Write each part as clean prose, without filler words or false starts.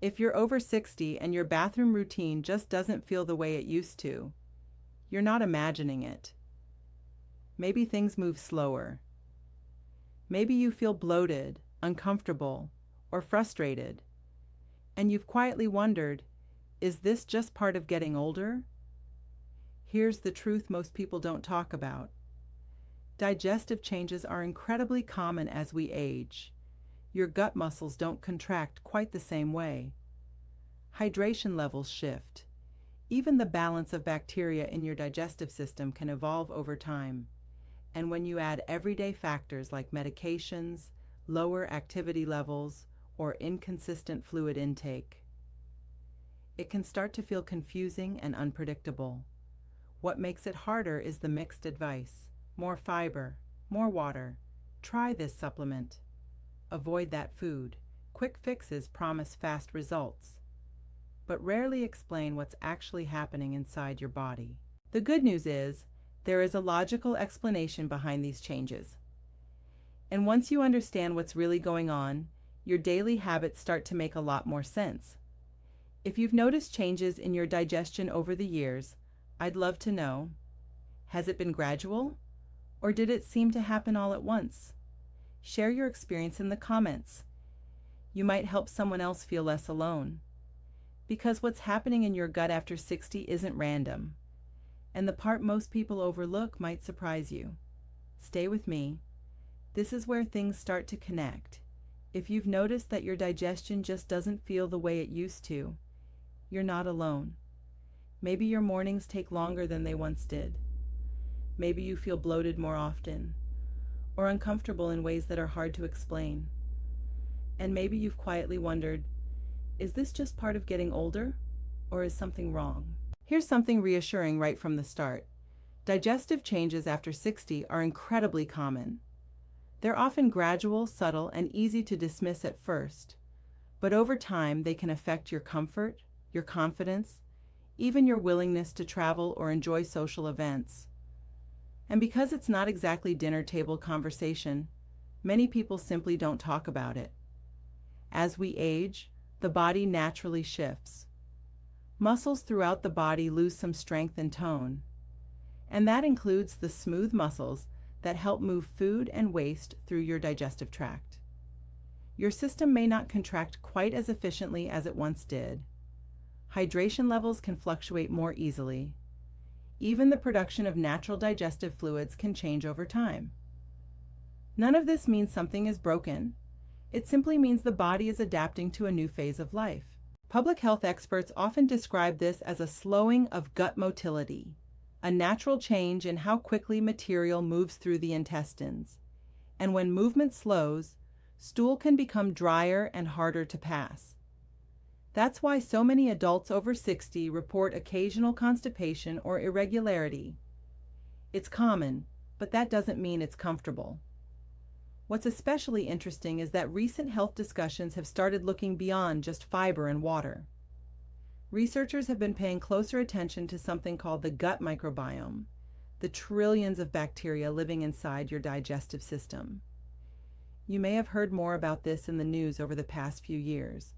If you're over 60 and your bathroom routine just doesn't feel the way it used to, you're not imagining it. Maybe things move slower. Maybe you feel bloated, uncomfortable, or frustrated, and you've quietly wondered, is this just part of getting older? Here's the truth most people don't talk about. Digestive changes are incredibly common as we age. Your gut muscles don't contract quite the same way. Hydration levels shift. Even the balance of bacteria in your digestive system can evolve over time. And when you add everyday factors like medications, lower activity levels, or inconsistent fluid intake, it can start to feel confusing and unpredictable. What makes it harder is the mixed advice. More fiber, more water. Try this supplement. Avoid that food. Quick fixes promise fast results, but rarely explain what's actually happening inside your body. The good news is, there is a logical explanation behind these changes. And once you understand what's really going on, your daily habits start to make a lot more sense. If you've noticed changes in your digestion over the years, I'd love to know. Has it been gradual? Or did it seem to happen all at once? Share your experience in the comments. You might help someone else feel less alone. Because what's happening in your gut after 60 isn't random, and the part most people overlook might surprise you. Stay with me. This is where things start to connect. If you've noticed that your digestion just doesn't feel the way it used to, you're not alone. Maybe your mornings take longer than they once did. Maybe you feel bloated more often, or uncomfortable in ways that are hard to explain. And maybe you've quietly wondered, is this just part of getting older, or is something wrong? Here's something reassuring right from the start. Digestive changes after 60 are incredibly common. They're often gradual, subtle, and easy to dismiss at first, but over time they can affect your comfort, your confidence, even your willingness to travel or enjoy social events. And because it's not exactly dinner table conversation, many people simply don't talk about it. As we age, the body naturally shifts. Muscles throughout the body lose some strength and tone, and that includes the smooth muscles that help move food and waste through your digestive tract. Your system may not contract quite as efficiently as it once did. Hydration levels can fluctuate more easily. Even the production of natural digestive fluids can change over time. None of this means something is broken. It simply means the body is adapting to a new phase of life. Public health experts often describe this as a slowing of gut motility, a natural change in how quickly material moves through the intestines. And when movement slows, stool can become drier and harder to pass. That's why so many adults over 60 report occasional constipation or irregularity. It's common, but that doesn't mean it's comfortable. What's especially interesting is that recent health discussions have started looking beyond just fiber and water. Researchers have been paying closer attention to something called the gut microbiome, the trillions of bacteria living inside your digestive system. You may have heard more about this in the news over the past few years.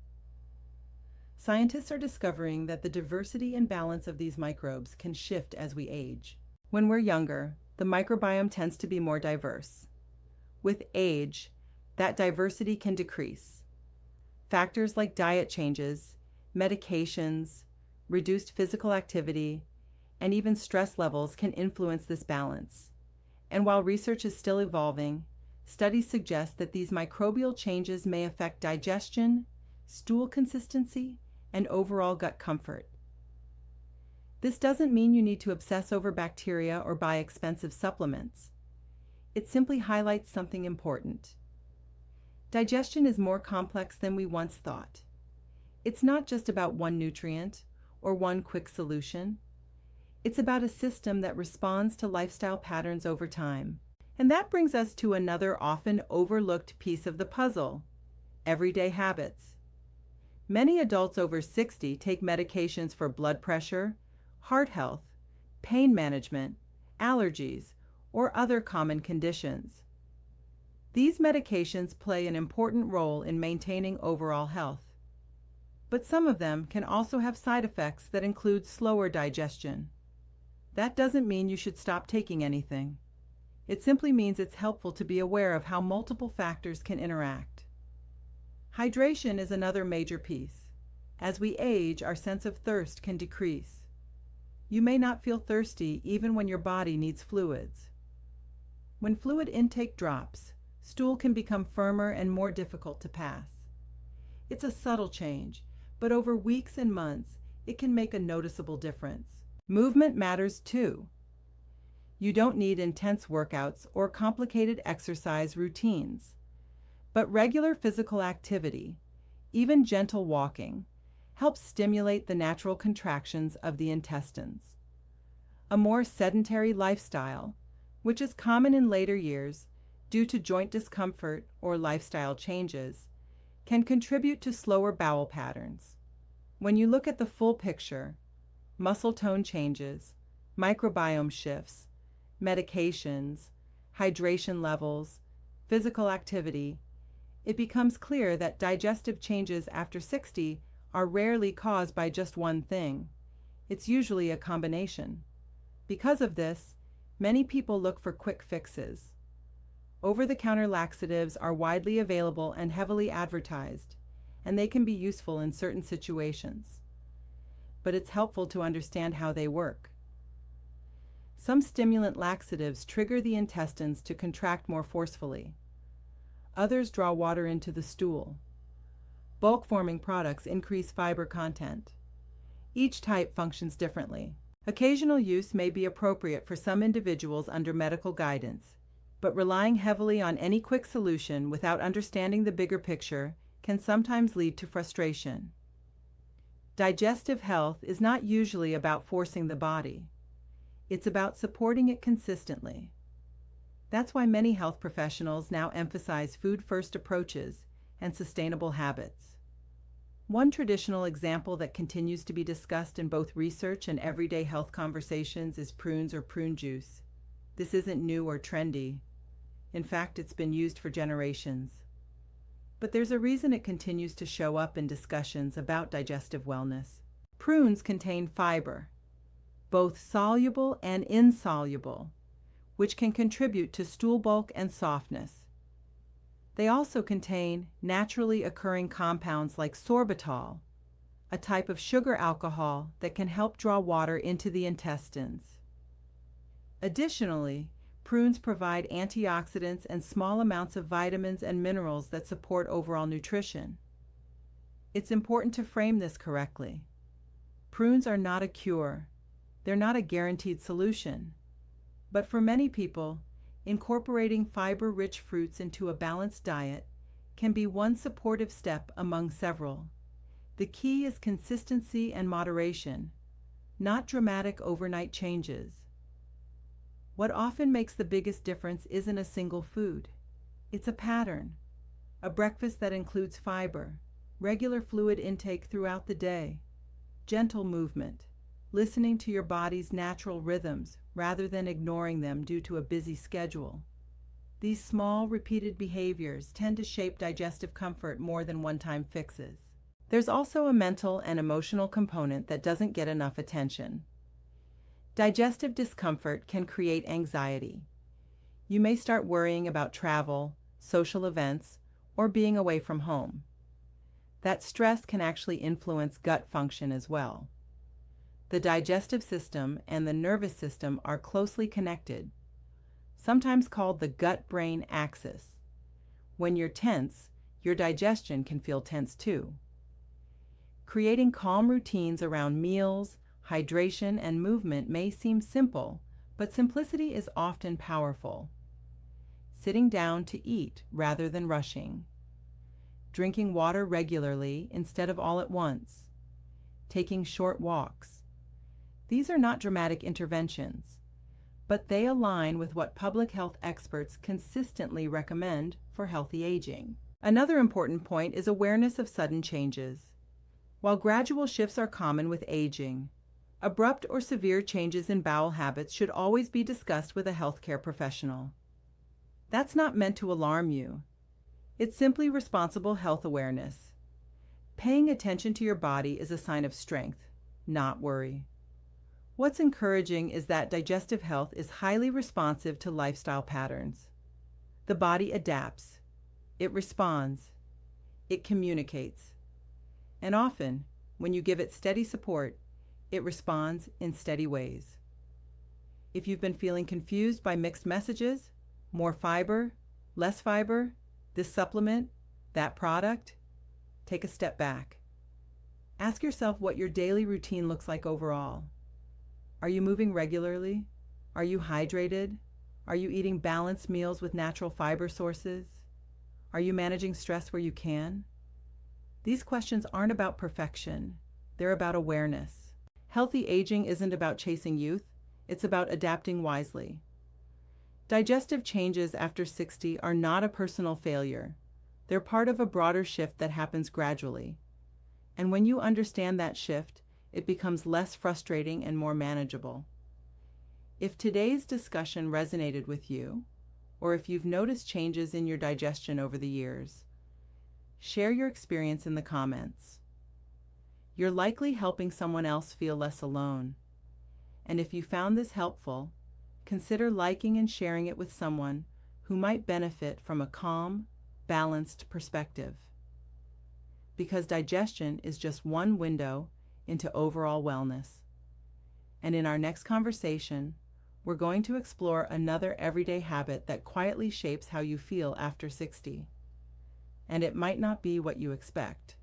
Scientists are discovering that the diversity and balance of these microbes can shift as we age. When we're younger, the microbiome tends to be more diverse. With age, that diversity can decrease. Factors like diet changes, medications, reduced physical activity, and even stress levels can influence this balance. And while research is still evolving, studies suggest that these microbial changes may affect digestion, stool consistency, and overall gut comfort. This doesn't mean you need to obsess over bacteria or buy expensive supplements. It simply highlights something important. Digestion is more complex than we once thought. It's not just about one nutrient or one quick solution. It's about a system that responds to lifestyle patterns over time. And that brings us to another often overlooked piece of the puzzle: everyday habits. Many adults over 60 take medications for blood pressure, heart health, pain management, allergies, or other common conditions. These medications play an important role in maintaining overall health. But some of them can also have side effects that include slower digestion. That doesn't mean you should stop taking anything. It simply means it's helpful to be aware of how multiple factors can interact. Hydration is another major piece. As we age, our sense of thirst can decrease. You may not feel thirsty even when your body needs fluids. When fluid intake drops, stool can become firmer and more difficult to pass. It's a subtle change, but over weeks and months, it can make a noticeable difference. Movement matters too. You don't need intense workouts or complicated exercise routines, but regular physical activity, even gentle walking, helps stimulate the natural contractions of the intestines. A more sedentary lifestyle, which is common in later years due to joint discomfort or lifestyle changes, can contribute to slower bowel patterns. When you look at the full picture, muscle tone changes, microbiome shifts, medications, hydration levels, physical activity, it becomes clear that digestive changes after 60 are rarely caused by just one thing. It's usually a combination. Because of this, many people look for quick fixes. Over-the-counter laxatives are widely available and heavily advertised, and they can be useful in certain situations. But it's helpful to understand how they work. Some stimulant laxatives trigger the intestines to contract more forcefully. Others draw water into the stool. Bulk-forming products increase fiber content. Each type functions differently. Occasional use may be appropriate for some individuals under medical guidance, but relying heavily on any quick solution without understanding the bigger picture can sometimes lead to frustration. Digestive health is not usually about forcing the body. It's about supporting it consistently. That's why many health professionals now emphasize food-first approaches and sustainable habits. One traditional example that continues to be discussed in both research and everyday health conversations is prunes or prune juice. This isn't new or trendy. In fact, it's been used for generations. But there's a reason it continues to show up in discussions about digestive wellness. Prunes contain fiber, both soluble and insoluble, which can contribute to stool bulk and softness. They also contain naturally occurring compounds like sorbitol, a type of sugar alcohol that can help draw water into the intestines. Additionally, prunes provide antioxidants and small amounts of vitamins and minerals that support overall nutrition. It's important to frame this correctly. Prunes are not a cure. They're not a guaranteed solution. But for many people, incorporating fiber-rich fruits into a balanced diet can be one supportive step among several. The key is consistency and moderation, not dramatic overnight changes. What often makes the biggest difference isn't a single food. It's a pattern. A breakfast that includes fiber, regular fluid intake throughout the day, gentle movement, listening to your body's natural rhythms rather than ignoring them due to a busy schedule. These small, repeated behaviors tend to shape digestive comfort more than one-time fixes. There's also a mental and emotional component that doesn't get enough attention. Digestive discomfort can create anxiety. You may start worrying about travel, social events, or being away from home. That stress can actually influence gut function as well. The digestive system and the nervous system are closely connected, sometimes called the gut-brain axis. When you're tense, your digestion can feel tense too. Creating calm routines around meals, hydration, and movement may seem simple, but simplicity is often powerful. Sitting down to eat rather than rushing. Drinking water regularly instead of all at once. Taking short walks. These are not dramatic interventions, but they align with what public health experts consistently recommend for healthy aging. Another important point is awareness of sudden changes. While gradual shifts are common with aging, abrupt or severe changes in bowel habits should always be discussed with a healthcare professional. That's not meant to alarm you. It's simply responsible health awareness. Paying attention to your body is a sign of strength, not worry. What's encouraging is that digestive health is highly responsive to lifestyle patterns. The body adapts, it responds, it communicates. And often, when you give it steady support, it responds in steady ways. If you've been feeling confused by mixed messages, more fiber, less fiber, this supplement, that product, take a step back. Ask yourself what your daily routine looks like overall. Are you moving regularly? Are you hydrated? Are you eating balanced meals with natural fiber sources? Are you managing stress where you can? These questions aren't about perfection. They're about awareness. Healthy aging isn't about chasing youth. It's about adapting wisely. Digestive changes after 60 are not a personal failure. They're part of a broader shift that happens gradually. And when you understand that shift, it becomes less frustrating and more manageable. If today's discussion resonated with you, or if you've noticed changes in your digestion over the years, share your experience in the comments. You're likely helping someone else feel less alone. And if you found this helpful, consider liking and sharing it with someone who might benefit from a calm, balanced perspective. Because digestion is just one window into overall wellness. And in our next conversation, we're going to explore another everyday habit that quietly shapes how you feel after 60. And it might not be what you expect.